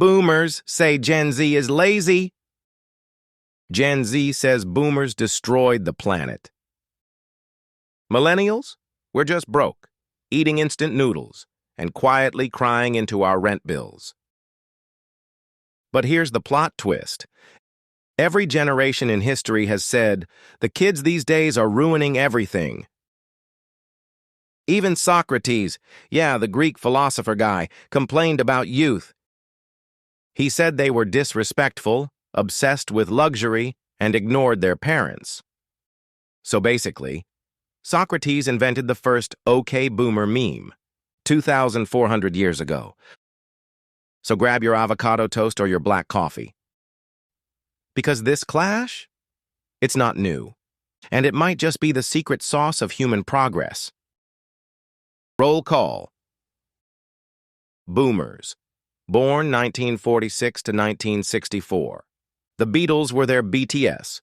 Boomers say Gen Z is lazy. Gen Z says boomers destroyed the planet. Millennials? We're just broke, eating instant noodles, and quietly crying into our rent bills. But here's the plot twist. Every generation in history has said, the kids these days are ruining everything. Even Socrates, the Greek philosopher guy, complained about youth. He said they were disrespectful, obsessed with luxury, and ignored their parents. So basically, Socrates invented the first "OK Boomer" meme, 2,400 years ago. So grab your avocado toast or your black coffee. Because this clash? It's not new, and it might just be the secret sauce of human progress. Roll call. Boomers, born 1946 to 1964. The Beatles were their BTS.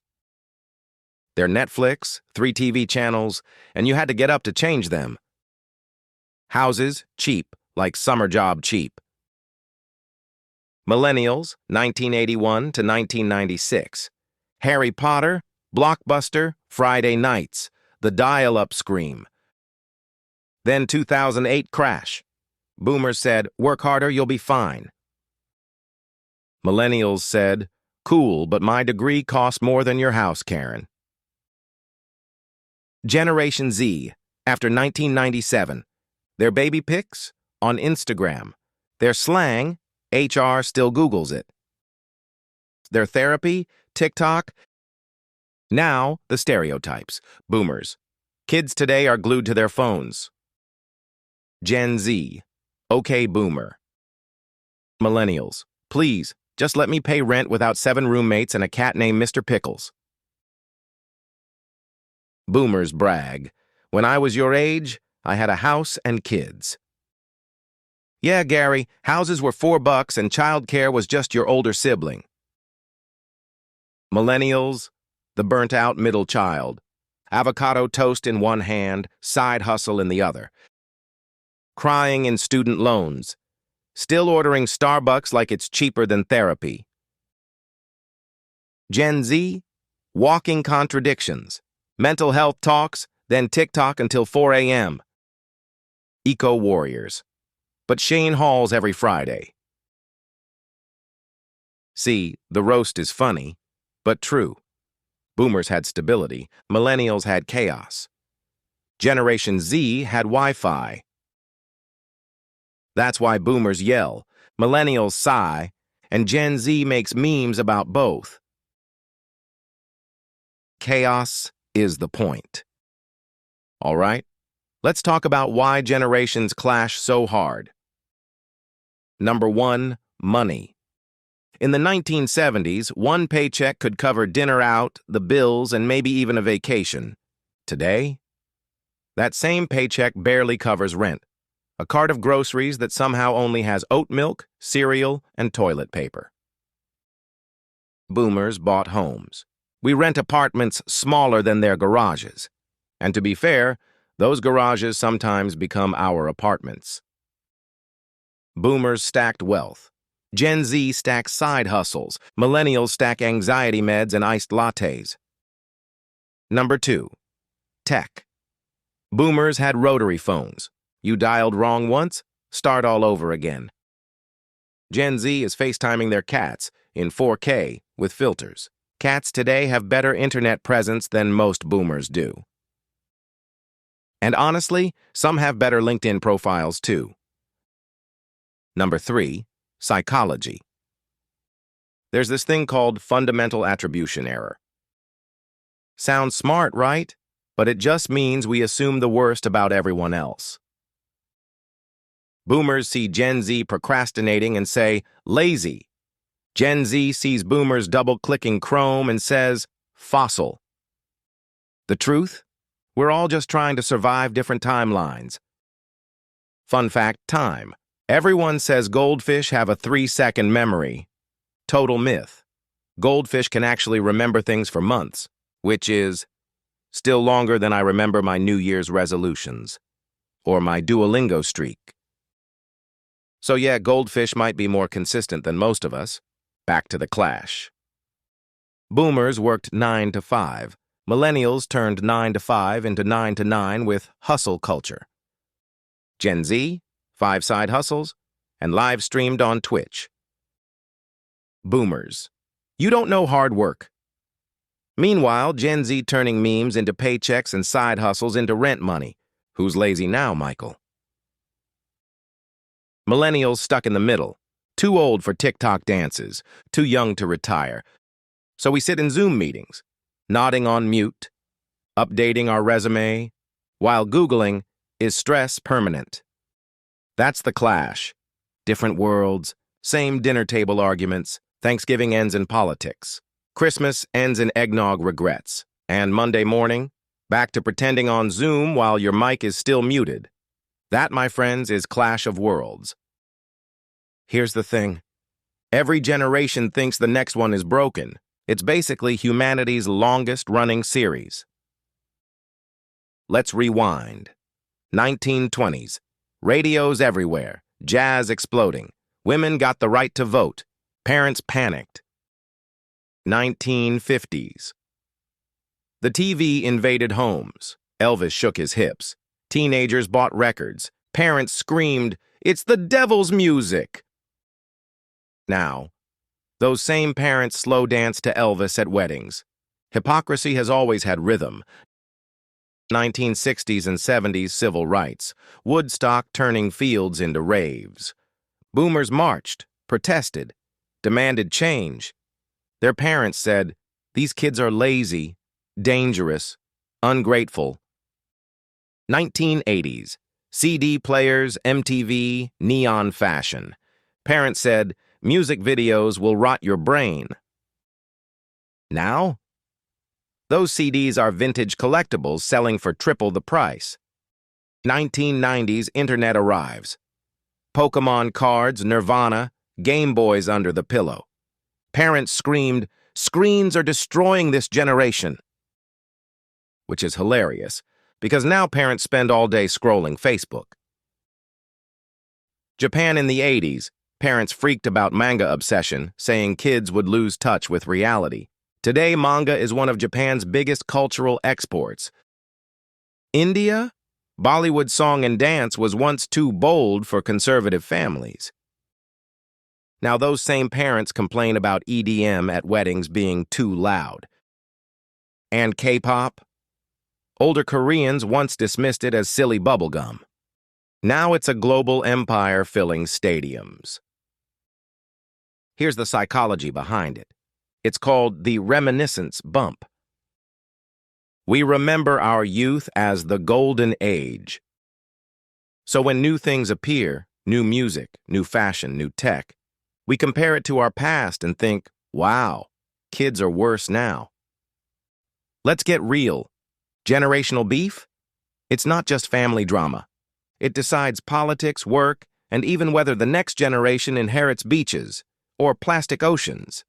Their Netflix, 3 TV channels, and you had to get up to change them. Houses, cheap, like summer job cheap. Millennials, 1981 to 1996. Harry Potter, Blockbuster, Friday nights, the dial-up scream. Then 2008 crash. Boomers said, work harder, you'll be fine. Millennials said, cool, but my degree costs more than your house, Karen. Generation Z, after 1997. Their baby pics? On Instagram. Their slang? HR still Googles it. Their therapy? TikTok? Now, the stereotypes. Boomers. Kids today are glued to their phones. Gen Z. OK Boomer. Millennials. Please, just let me pay rent without 7 roommates and a cat named Mr. Pickles. Boomers brag. When I was your age, I had a house and kids. Yeah, Gary, houses were $4 and childcare was just your older sibling. Millennials, the burnt-out middle child. Avocado toast in one hand, side hustle in the other. Crying in student loans. Still ordering Starbucks like it's cheaper than therapy. Gen Z, walking contradictions. Mental health talks, then TikTok until 4 a.m. Eco-warriors. But Shane Halls every Friday. See, the roast is funny, but true. Boomers had stability, millennials had chaos. Generation Z had Wi-Fi. That's why boomers yell, millennials sigh, and Gen Z makes memes about both. Chaos is the point. All right, let's talk about why generations clash so hard. Number 1, money. In the 1970s, one paycheck could cover dinner out, the bills, and maybe even a vacation. Today, that same paycheck barely covers rent. A cart of groceries that somehow only has oat milk, cereal, and toilet paper. Boomers bought homes. We rent apartments smaller than their garages. And to be fair, those garages sometimes become our apartments. Boomers stacked wealth. Gen Z stacks side hustles. Millennials stack anxiety meds and iced lattes. Number 2, tech. Boomers had rotary phones. You dialed wrong once, start all over again. Gen Z is FaceTiming their cats in 4K with filters. Cats today have better internet presence than most boomers do. And honestly, some have better LinkedIn profiles too. Number 3, psychology. There's this thing called fundamental attribution error. Sounds smart, right? But it just means we assume the worst about everyone else. Boomers see Gen Z procrastinating and say, lazy. Gen Z sees boomers double-clicking Chrome and says, fossil. The truth? We're all just trying to survive different timelines. Fun fact, time. Everyone says goldfish have a 3-second memory. Total myth. Goldfish can actually remember things for months, which is still longer than I remember my New Year's resolutions or my Duolingo streak. So yeah, goldfish might be more consistent than most of us. Back to the clash. Boomers worked 9 to 5. Millennials turned 9 to 5 into 9 to 9 with hustle culture. Gen Z, 5 side hustles, and live streamed on Twitch. Boomers. You don't know hard work. Meanwhile, Gen Z turning memes into paychecks and side hustles into rent money. Who's lazy now, Michael? Millennials stuck in the middle. Too old for TikTok dances, too young to retire. So we sit in Zoom meetings, nodding on mute, updating our resume, while Googling, is stress permanent? That's the clash. Different worlds, same dinner table arguments, Thanksgiving ends in politics. Christmas ends in eggnog regrets. And Monday morning, back to pretending on Zoom while your mic is still muted. That, my friends, is Clash of Worlds. Here's the thing. Every generation thinks the next one is broken. It's basically humanity's longest-running series. Let's rewind. 1920s. Radios everywhere. Jazz exploding. Women got the right to vote. Parents panicked. 1950s. The TV invaded homes. Elvis shook his hips. Teenagers bought records. Parents screamed, "It's the devil's music!" Now, those same parents slow dance to Elvis at weddings. Hypocrisy has always had rhythm. 1960s and 70s civil rights. Woodstock turning fields into raves. Boomers marched, protested, demanded change. Their parents said, "These kids are lazy, dangerous, ungrateful." 1980s. CD players, MTV, neon fashion. Parents said, "Music videos will rot your brain." Now? Those CDs are vintage collectibles selling for triple the price. 1990s internet arrives. Pokemon cards, Nirvana, Game Boys under the pillow. Parents screamed, "Screens are destroying this generation." Which is hilarious, because now parents spend all day scrolling Facebook. Japan in the 80s, parents freaked about manga obsession, saying kids would lose touch with reality. Today, manga is one of Japan's biggest cultural exports. India? Bollywood song and dance was once too bold for conservative families. Now those same parents complain about EDM at weddings being too loud. And K-pop? Older Koreans once dismissed it as silly bubblegum. Now it's a global empire filling stadiums. Here's the psychology behind it. It's called the reminiscence bump. We remember our youth as the golden age. So when new things appear, new music, new fashion, new tech, we compare it to our past and think, wow, kids are worse now. Let's get real. Generational beef? It's not just family drama. It decides politics, work, and even whether the next generation inherits beaches or plastic oceans.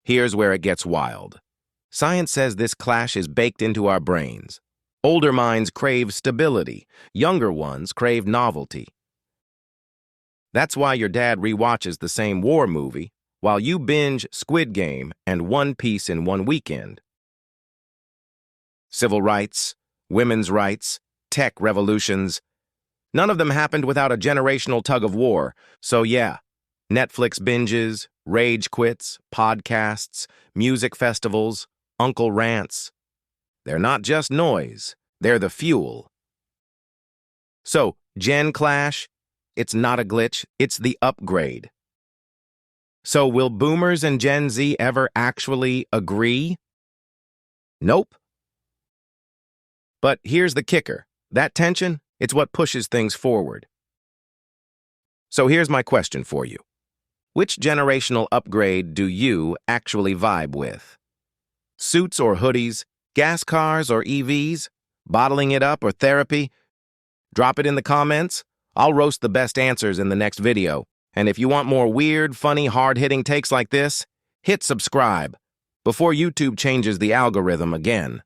Here's where it gets wild. Science says this clash is baked into our brains. Older minds crave stability. Younger ones crave novelty. That's why your dad rewatches the same war movie while you binge Squid Game and One Piece in one weekend. Civil rights, women's rights, tech revolutions. None of them happened without a generational tug of war. So yeah, Netflix binges, rage quits, podcasts, music festivals, uncle rants. They're not just noise, they're the fuel. So, Gen Clash, it's not a glitch, it's the upgrade. So will Boomers and Gen Z ever actually agree? Nope. But here's the kicker. That tension, it's what pushes things forward. So here's my question for you. Which generational upgrade do you actually vibe with? Suits or hoodies, gas cars or EVs, bottling it up or therapy? Drop it in the comments. I'll roast the best answers in the next video. And if you want more weird, funny, hard-hitting takes like this, hit subscribe before YouTube changes the algorithm again.